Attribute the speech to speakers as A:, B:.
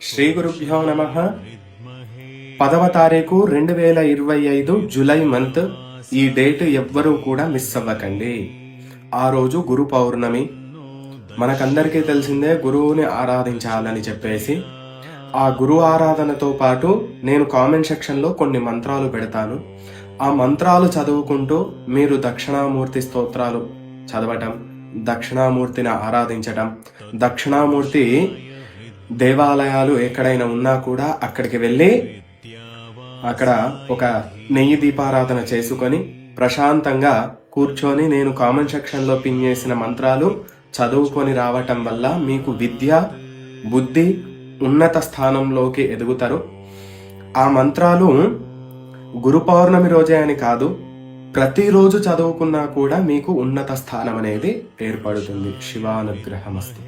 A: శ్రీ గురుభ్యో నమః. 10వ తారీఖు 2025 జూలై మంత్. ఈ డేట్ ఎవ్వరూ కూడా మిస్ అవ్వకండి. ఆ రోజు గురు పౌర్ణమి. మనకందరికీ తెలిసిందే గురువుని ఆరాధించాలని చెప్పేసి. ఆ గురు ఆరాధనతో పాటు నేను కామెంట్ సెక్షన్లో కొన్ని మంత్రాలు పెడతాను. ఆ మంత్రాలు చదువుకుంటూ మీరు దక్షిణామూర్తి స్తోత్రాలు చదవటం, దక్షిణామూర్తిని ఆరాధించటం, దక్షిణామూర్తి దేవాలయాలు ఎక్కడైనా ఉన్నా కూడా అక్కడికి వెళ్ళి అక్కడ ఒక నెయ్యి దీపారాధన చేసుకొని ప్రశాంతంగా కూర్చొని నేను కామెంట్ సెక్షన్లో పిన్ చేసిన మంత్రాలు చదువుకొని రావటం వల్ల మీకు విద్య, బుద్ధి ఉన్నత స్థానంలోకి ఎదుగుతారు. ఆ మంత్రాలు గురు పౌర్ణమి రోజే అని కాదు, ప్రతిరోజు చదువుకున్నా కూడా మీకు ఉన్నత స్థానం అనేది ఏర్పడుతుంది. శివానుగ్రహమస్తు.